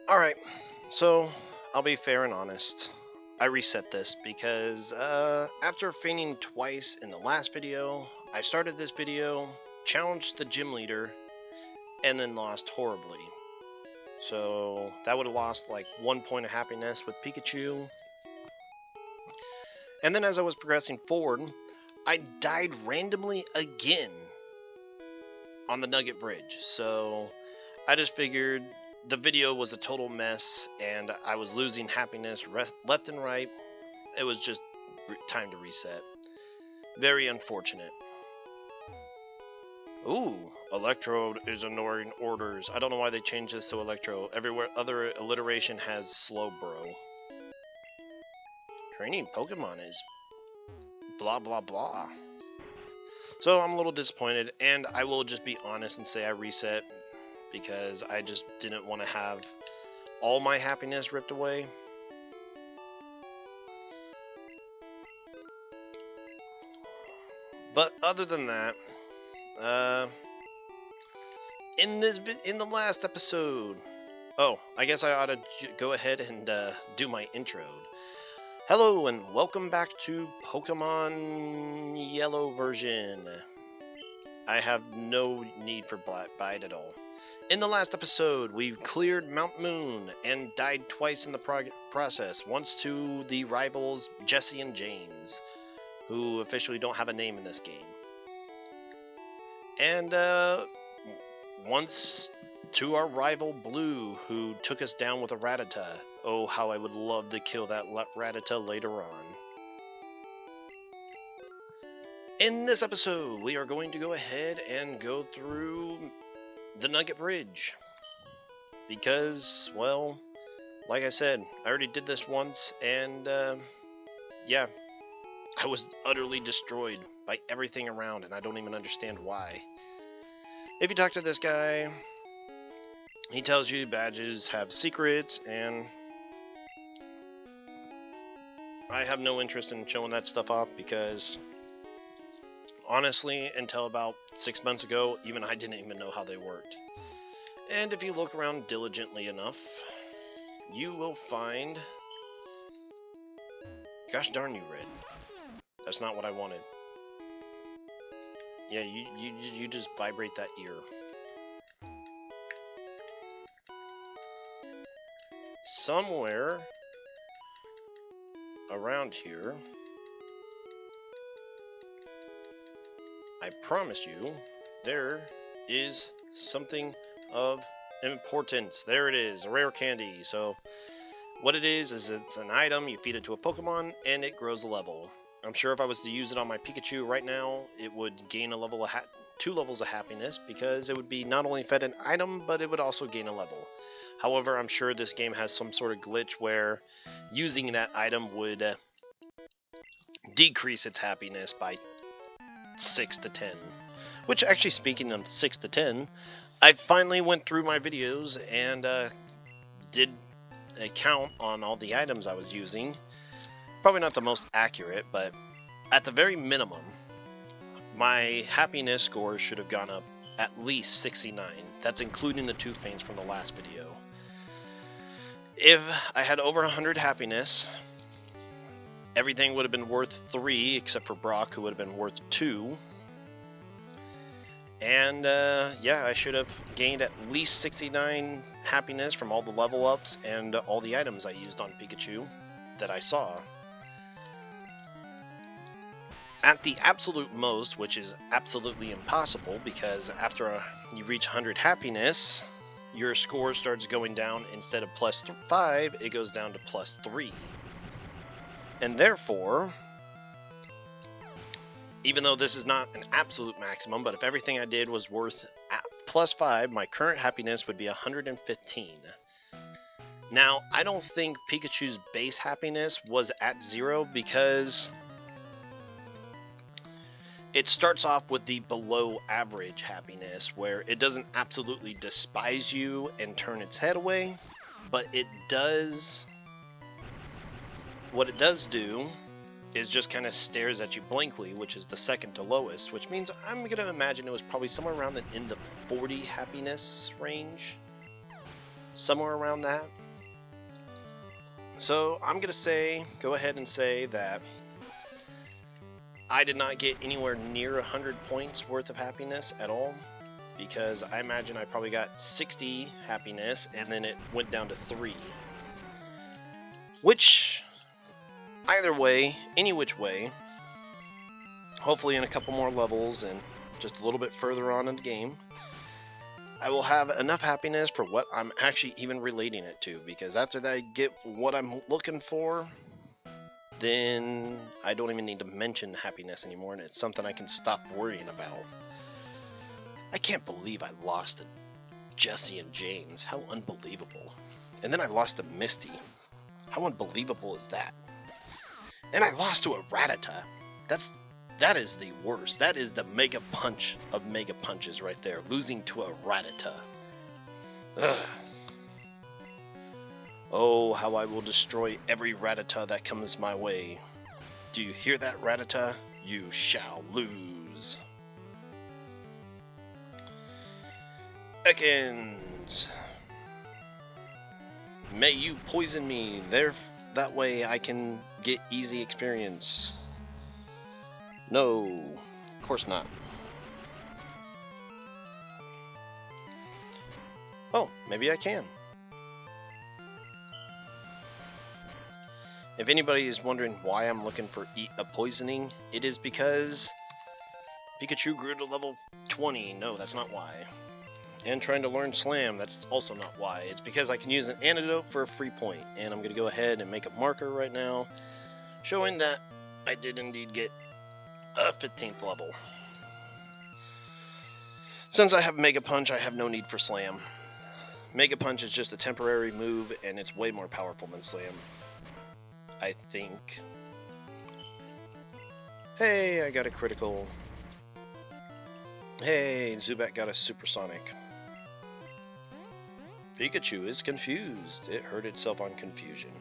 Alright, so I'll be fair and honest. I reset this because after fainting twice in the last video, I started this video, challenged the gym leader, and then lost horribly. So that would have lost like 1 point of happiness with Pikachu. And then as I was progressing forward, I died randomly again on the Nugget Bridge. So I just figured the video was a total mess and I was losing happiness left and right. It was just time to reset. Very unfortunate. Ooh, Electrode is ignoring orders. I don't know why they changed this to Electro. Everywhere other alliteration has Slowbro. Training Pokemon is blah blah blah. So I'm a little disappointed, and I will just be honest and say I reset because I just didn't want to have all my happiness ripped away. But other than that, in the last episode, oh, I guess I ought to go ahead and do my intro. Hello and welcome back to Pokemon Yellow version. I have no need for Black Bite at all. In the last episode, we cleared Mount Moon and died twice in the process. Once to the rivals Jesse and James, who officially don't have a name in this game. And once to our rival Blue, who took us down with a Rattata. Oh, how I would love to kill that Rattata later on. In this episode, we are going to go ahead and go through the Nugget Bridge. Because, well, like I said, I already did this once, and yeah, I was utterly destroyed by everything around, and I don't even understand why. If you talk to this guy, he tells you badges have secrets, and I have no interest in showing that stuff off because, honestly, until about 6 months ago, even I didn't even know how they worked. And if you look around diligently enough, you will find... Gosh darn you, Red. That's not what I wanted. Yeah, you just vibrate that ear. Somewhere around here, I promise you, there is something of importance. There it is, a rare candy. So what it is it's an item, you feed it to a Pokemon, and it grows a level. I'm sure if I was to use it on my Pikachu right now, it would gain a level of 2 levels of happiness, because it would be not only fed an item, but it would also gain a level. However, I'm sure this game has some sort of glitch where using that item would decrease its happiness by 6 to 10. Which, actually, speaking of 6 to 10, I finally went through my videos and did a count on all the items I was using. Probably not the most accurate, but at the very minimum, my happiness score should have gone up at least 69. That's including the 2 faints from the last video. If I had over 100 happiness, everything would have been worth 3, except for Brock, who would have been worth 2. And yeah, I should have gained at least 69 happiness from all the level ups and all the items I used on Pikachu that I saw. At the absolute most, which is absolutely impossible, because after you reach 100 happiness, your score starts going down. Instead of +5, it goes down to +3. And therefore, even though this is not an absolute maximum, but if everything I did was worth +5, my current happiness would be 115. Now, I don't think Pikachu's base happiness was at 0 because it starts off with the below average happiness, where it doesn't absolutely despise you and turn its head away, but it does... What it does do is just kind of stares at you blankly, which is the second to lowest, which means I'm going to imagine it was probably somewhere around in the 40 happiness range. somewhere around that. So I'm going to go ahead and say that I did not get anywhere near 100 points worth of happiness at all, because I imagine I probably got 60 happiness and then it went down to 3. Which, either way, any which way, hopefully in a couple more levels and just a little bit further on in the game, I will have enough happiness for what I'm actually even relating it to, because after that I get what I'm looking for, then I don't even need to mention happiness anymore, and it's something I can stop worrying about. I can't believe I lost to Jesse and James. How unbelievable. And then I lost to Misty. How unbelievable is that? And I lost to a Rattata. That is the worst. That is the mega punch of mega punches right there. Losing to a Rattata. Ugh. Oh, how I will destroy every Rattata that comes my way. Do you hear that, Rattata? You shall lose. Ekans. May you poison me. That way I can get easy experience. No, of course not. Oh, maybe I can. If anybody is wondering why I'm looking for a poisoning, it is because Pikachu grew to level 20. No, that's not why. And trying to learn Slam, that's also not why. It's because I can use an antidote for a free point. And I'm going to go ahead and make a marker right now, showing that I did indeed get a 15th level. Since I have Mega Punch, I have no need for Slam. Mega Punch is just a temporary move, and it's way more powerful than Slam, I think. Hey, I got a critical. Hey, Zubat got a supersonic. Pikachu is confused. It hurt itself on confusion.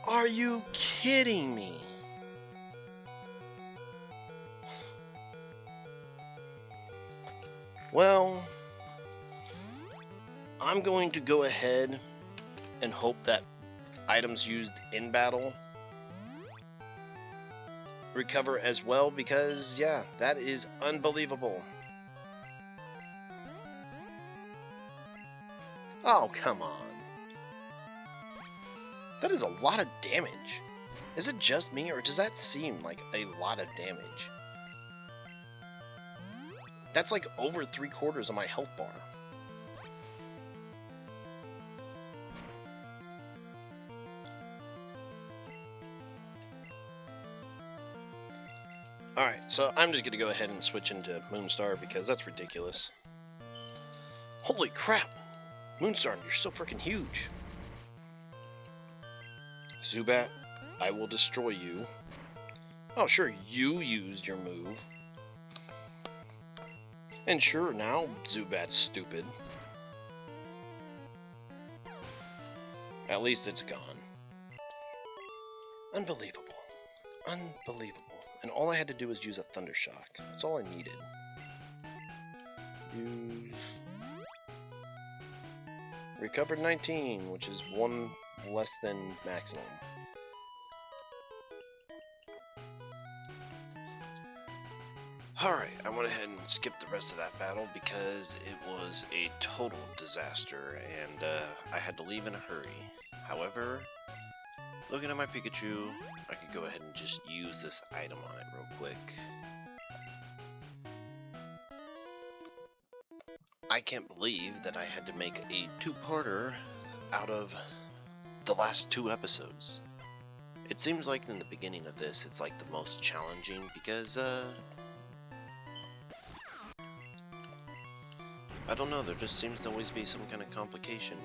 Are you kidding me? Well, I'm going to go ahead and hope that items used in battle recover as well, because yeah, that is unbelievable. Oh, come on. That is a lot of damage. Is it just me, or does that seem like a lot of damage? That's like over 3/4 of my health bar. Alright, so I'm just going to go ahead and switch into Moonstar because that's ridiculous. Holy crap! Moonstar, you're so freaking huge. Zubat, I will destroy you. Oh, sure, you used your move. And sure, now Zubat's stupid. At least it's gone. Unbelievable. Unbelievable. And all I had to do was use a Thunder Shock. That's all I needed. Use... Recovered 19, which is 1 less than maximum. Alright, I went ahead and skipped the rest of that battle because it was a total disaster and I had to leave in a hurry. However, looking at my Pikachu, I could go ahead and just use this item on it real quick. I can't believe that I had to make a 2-parter out of the last 2 episodes. It seems like in the beginning of this, it's like the most challenging because, I don't know, there just seems to always be some kind of complication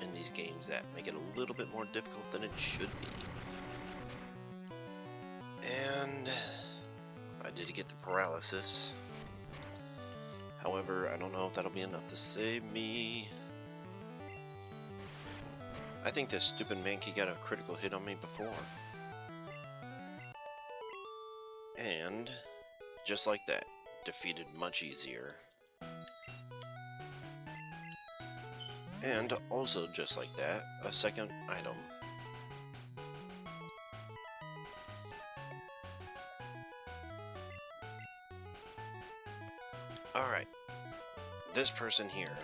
in these games that make it a little bit more difficult than it should be. And I did get the paralysis. However, I don't know if that'll be enough to save me. I think this stupid Mankey got a critical hit on me before. And, just like that, defeated much easier. And also, just like that, a second item. Alright, this person here.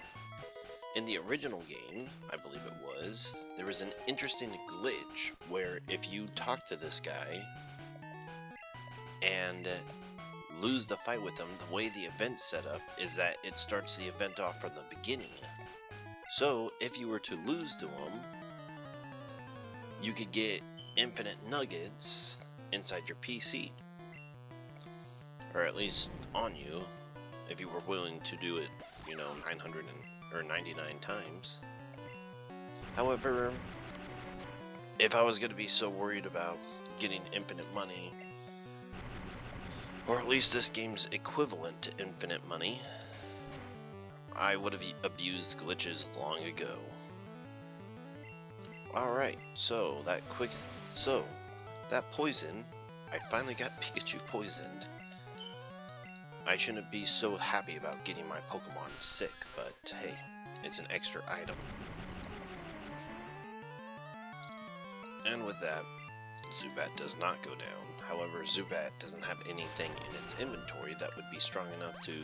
In the original game, I believe it was, there was an interesting glitch where if you talk to this guy and lose the fight with him, the way the event's set up is that it starts the event off from the beginning. So, if you were to lose to him, you could get infinite nuggets inside your PC. Or at least on you, if you were willing to do it, 999 times. However, if I was going to be so worried about getting infinite money, or at least this game's equivalent to infinite money, I would have abused glitches long ago. Alright, so that poison, I finally got Pikachu poisoned. I shouldn't be so happy about getting my Pokemon sick, but hey, it's an extra item. And with that, Zubat does not go down. However, Zubat doesn't have anything in its inventory that would be strong enough to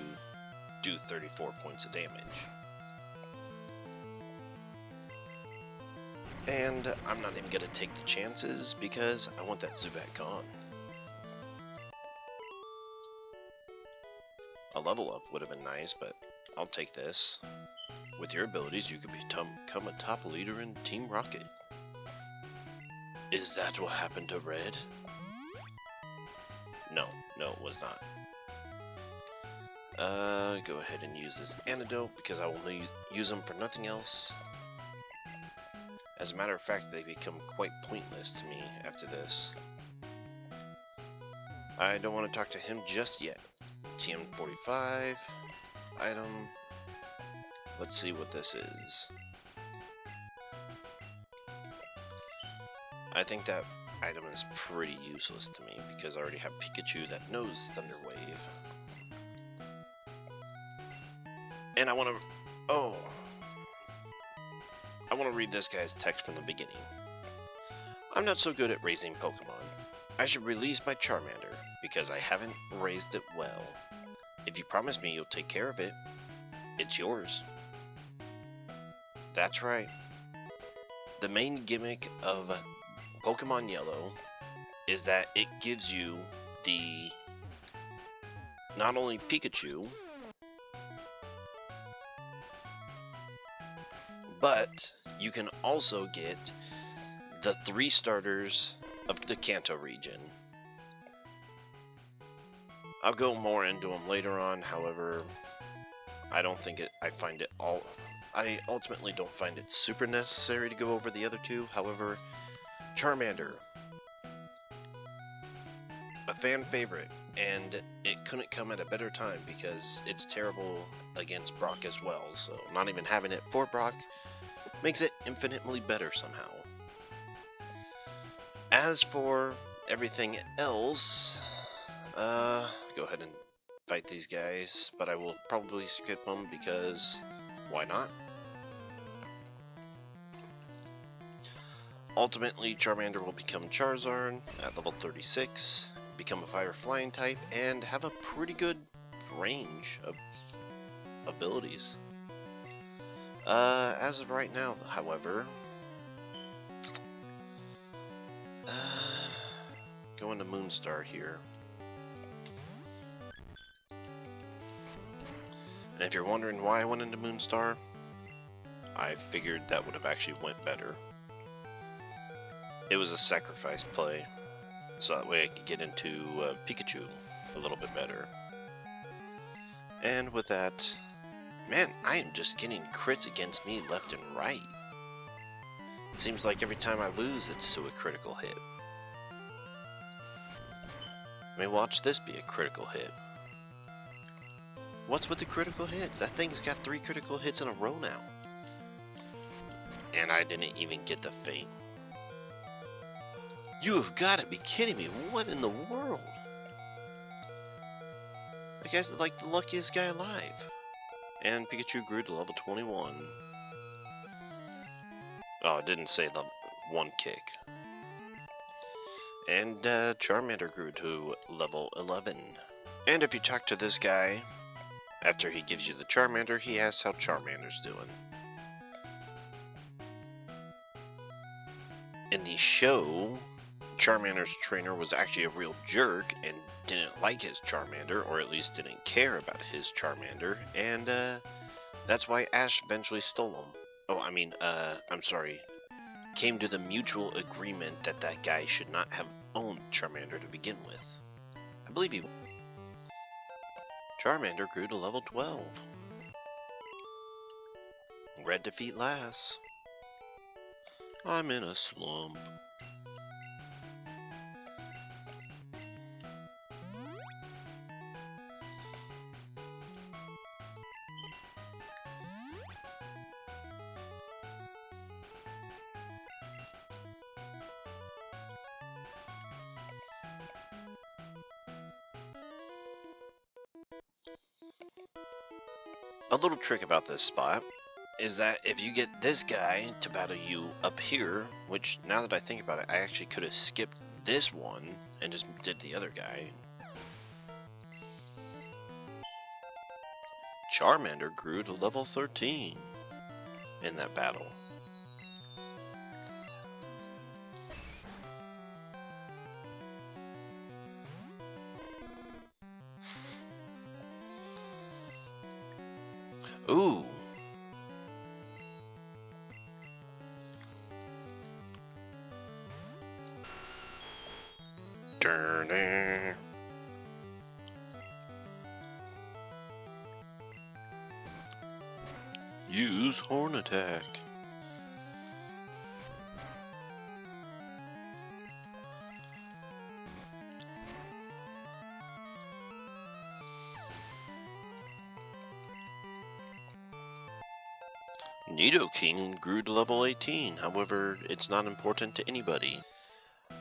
do 34 points of damage. And I'm not even going to take the chances because I want that Zubat gone. A level up would have been nice, but I'll take this. With your abilities, you could become a top leader in Team Rocket. Is that what happened to Red? No, it was not. Go ahead and use this antidote because I will use them for nothing else. As a matter of fact, they become quite pointless to me after this. I don't want to talk to him just yet. Tm45 Item. Let's see what this is. I think that item is pretty useless to me because I already have Pikachu that knows Thunder Wave. And I want to read this guy's text from the beginning. I'm not so good at raising Pokemon. I should release my Charmander because I haven't raised it well. If you promise me you'll take care of it, it's yours. That's right. The main gimmick of Pokemon Yellow is that it gives you not only Pikachu, but you can also get the 3 starters of the Kanto region. I'll go more into them later on, however, I ultimately don't find it super necessary to go over the other 2. However, Charmander, a fan favorite, and it couldn't come at a better time because it's terrible against Brock as well, so not even having it for Brock makes it infinitely better somehow. As for everything else, go ahead and fight these guys, but I will probably skip them because why not? Ultimately, Charmander will become Charizard at level 36, become a Fire Flying type, and have a pretty good range of abilities. As of right now, however, going to Moonstar here. And if you're wondering why I went into Moonstar, I figured that would have actually went better. It was a sacrifice play, so that way I could get into Pikachu a little bit better. And with that, man, I am just getting crits against me left and right. It seems like every time I lose, it's to a critical hit. I mean, watch this be a critical hit. What's with the critical hits? That thing's got 3 critical hits in a row now. And I didn't even get the feint. You have got to be kidding me. What in the world? That guy's like the luckiest guy alive. And Pikachu grew to level 21. Oh, it didn't say the one kick. And Charmander grew to level 11. And if you talk to this guy, after he gives you the Charmander, he asks how Charmander's doing. In the show, Charmander's trainer was actually a real jerk and didn't like his Charmander, or at least didn't care about his Charmander, and that's why Ash eventually stole him. Oh, I'm sorry. Came to the mutual agreement that that guy should not have owned Charmander to begin with. I believe he... Charmander grew to level 12. Red defeat last. I'm in a slump. A little trick about this spot is that if you get this guy to battle you up here, which now that I think about it, I actually could have skipped this one and just did the other guy. Charmander grew to level 13 in that battle. Ooh. Darn. Use horn attack. Nidoking grew to level 18, however, it's not important to anybody.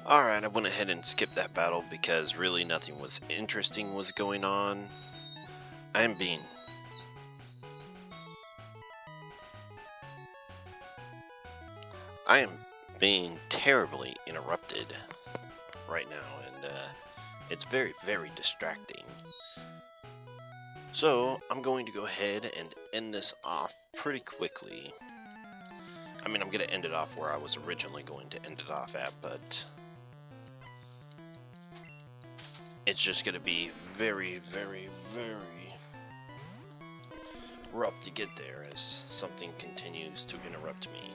Alright, I went ahead and skipped that battle because really nothing was interesting was going on. I am being terribly interrupted right now, and it's very, very distracting. So, I'm going to go ahead and end this off pretty quickly. I mean, I'm going to end it off where I was originally going to end it off at, but it's just going to be very, very, very rough to get there as something continues to interrupt me.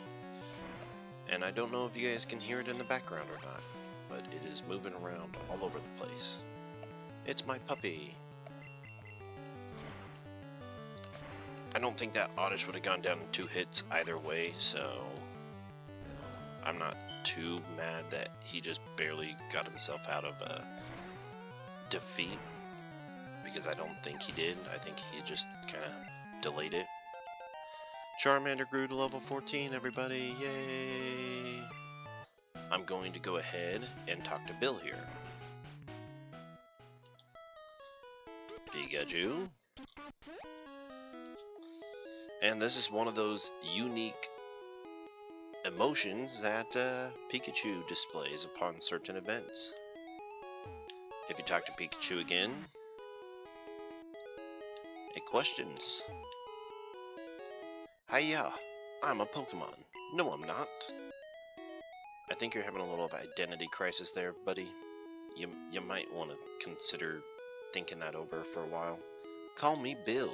And I don't know if you guys can hear it in the background or not, but it is moving around all over the place. It's my puppy. I don't think that Oddish would have gone down in 2 hits either way, so I'm not too mad that he just barely got himself out of a defeat, because I don't think he did. I think he just kind of delayed it. Charmander grew to level 14, everybody, yay! I'm going to go ahead and talk to Bill here. Pikachu. And this is one of those unique emotions that Pikachu displays upon certain events. If you talk to Pikachu again, it questions. Hiya, I'm a Pokemon. No, I'm not. I think you're having a little identity crisis there, buddy. You might want to consider thinking that over for a while. Call me Bill.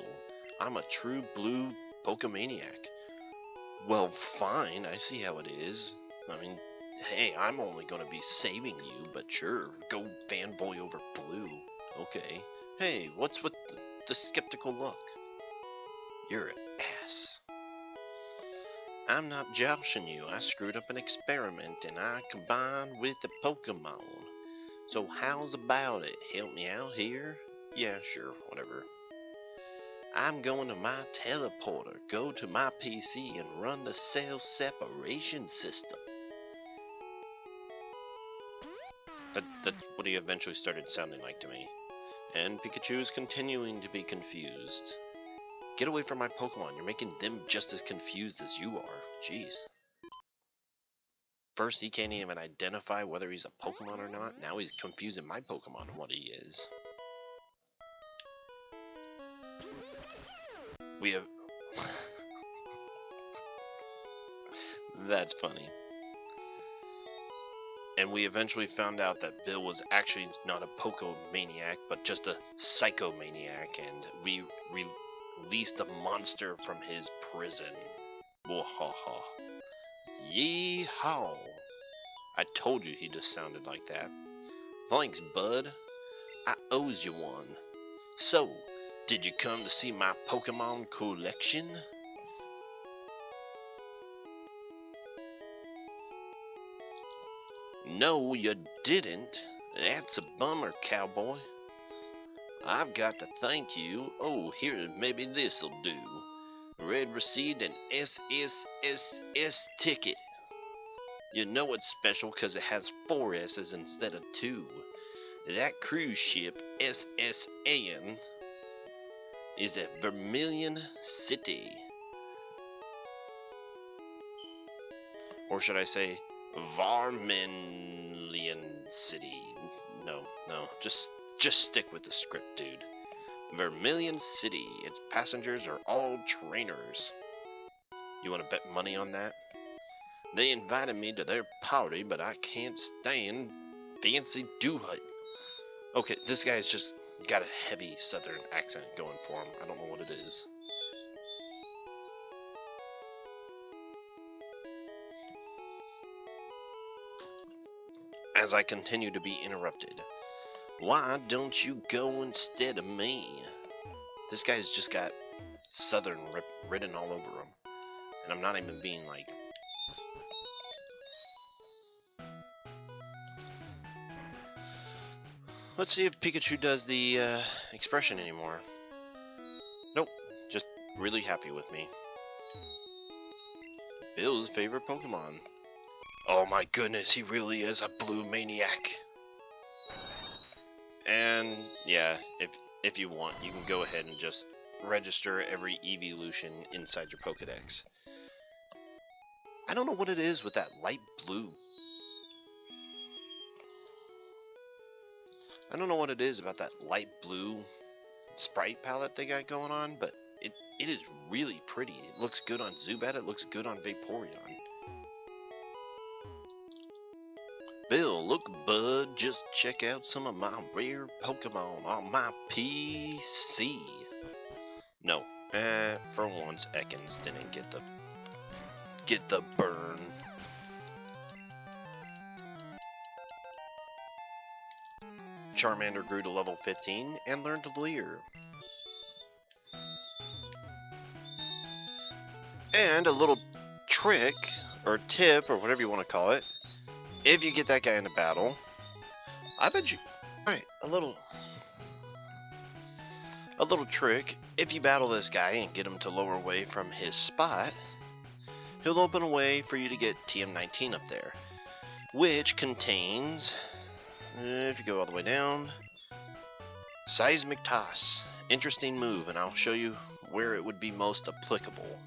I'm a true blue Pokemaniac. Well, fine, I see how it is. I mean, hey, I'm only gonna be saving you, but sure, go fanboy over blue. Okay. Hey, what's with the skeptical look? You're an ass. I'm not joshing you. I screwed up an experiment and I combined with the Pokemon. So how's about it? Help me out here? Yeah, sure, whatever. I'm going to my teleporter, go to my PC and run the cell separation system. That's what he eventually started sounding like to me. And Pikachu is continuing to be confused. Get away from my Pokemon, you're making them just as confused as you are. Jeez. First, he can't even identify whether he's a Pokemon or not. Now he's confusing my Pokemon on what he is. We have... That's funny. And we eventually found out that Bill was actually not a Pokomaniac, but just a Psychomaniac, and we released a monster from his prison. Wahaha. Yee-haw. I told you he just sounded like that. Thanks, bud. I owes you one. So, did you come to see my Pokemon collection? No, you didn't. That's a bummer, cowboy. I've got to thank you. Oh, here, maybe this'll do. Red received an SSSS ticket. You know it's special because it has 4 S's instead of 2. That cruise ship, SSAN, is at Vermilion City. Or should I say, Varmilion City? No, just stick with the script, dude. Vermilion City. Its passengers are all trainers. You want to bet money on that? They invited me to their party, but I can't stand fancy do-hut. Okay, this guy's just got a heavy southern accent going for him. I don't know what it is. As I continue to be interrupted. Why don't you go instead of me? This guy's just got southern written all over him. And I'm not even being like... Let's see if Pikachu does the expression anymore. Nope, just really happy with me. Bill's favorite Pokemon. Oh my goodness, he really is a blue maniac. And yeah, if you want, you can go ahead and just register every evolution inside your Pokedex. I don't know what it is with that light blue. I don't know what it is about that light blue sprite palette they got going on, but it is really pretty. It looks good on Zubat, it looks good on Vaporeon. Bill, look bud, just check out some of my rare Pokemon on my PC. No, for once Ekans didn't get the burn. Charmander grew to level 15 and learned to Leer. And a little trick, or tip, or whatever you want to call it, if you get that guy in a battle, I bet you... Alright, a little trick, if you battle this guy and get him to lower away from his spot, he'll open a way for you to get TM19 up there, which contains... if you go all the way down, Seismic Toss. Interesting move, and I'll show you where it would be most applicable.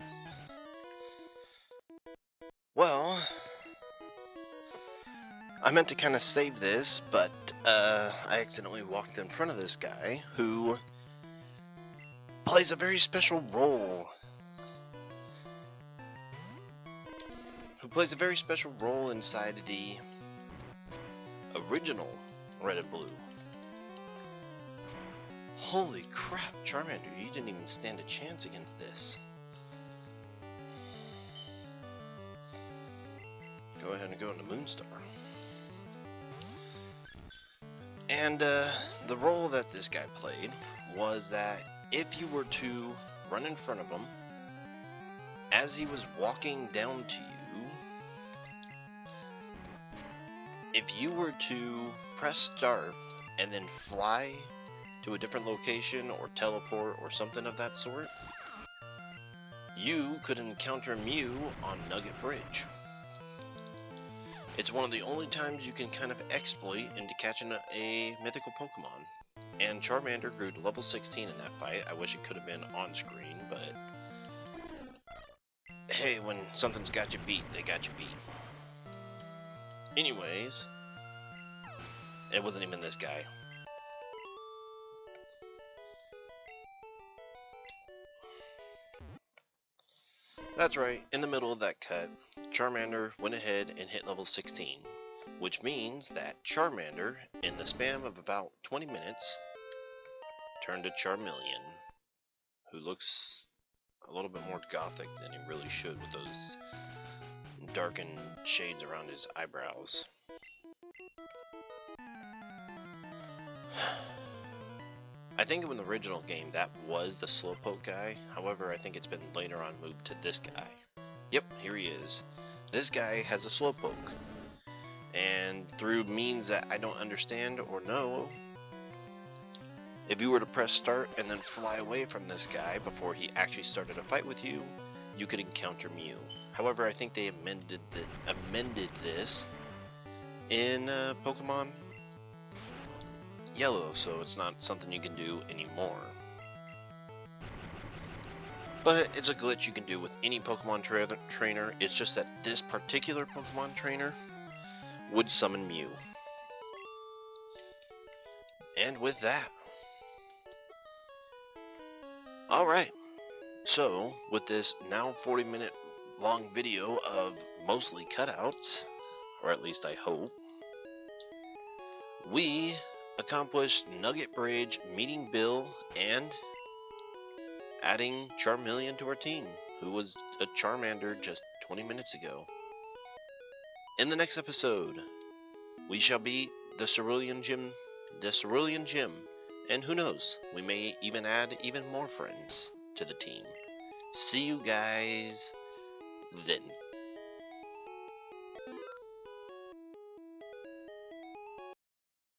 Well, I meant to kind of save this, but I accidentally walked in front of this guy who plays a very special role. Inside the original Red and Blue. Holy crap, Charmander, you didn't even stand a chance against this. Go ahead and go into Moonstar. And the role that this guy played was that if you were to run in front of him as he was walking down to you, if you were to press start and then fly to a different location or teleport or something of that sort, you could encounter Mew on Nugget Bridge. It's one of the only times you can kind of exploit into catching a mythical Pokemon. And Charmander grew to level 16 in that fight. I wish it could have been on screen, but hey, when something's got you beat, they got you beat. Anyways, it wasn't even this guy. That's right, in the middle of that cut, Charmander went ahead and hit level 16, which means that Charmander, in the span of about 20 minutes, turned to Charmeleon, who looks a little bit more gothic than he really should with those darkened shades around his eyebrows. I think in the original game that was the Slowpoke guy, however I think it's been later on moved to this guy. Yep, here he is. This guy has a Slowpoke, and through means that I don't understand or know, if you were to press start and then fly away from this guy before he actually started a fight with you, you could encounter Mew. However, I think they amended this in Pokemon Yellow, so it's not something you can do anymore. But it's a glitch you can do with any Pokemon trainer. It's just that this particular Pokemon trainer would summon Mew. And with that, alright, so with this now 40-minute long video of mostly cutouts, or at least I hope, we accomplished Nugget Bridge, meeting Bill, and adding Charmeleon to our team, who was a Charmander just 20 minutes ago. In the next episode, we shall beat the Cerulean Gym, and who knows, we may even add even more friends to the team. See you guys then.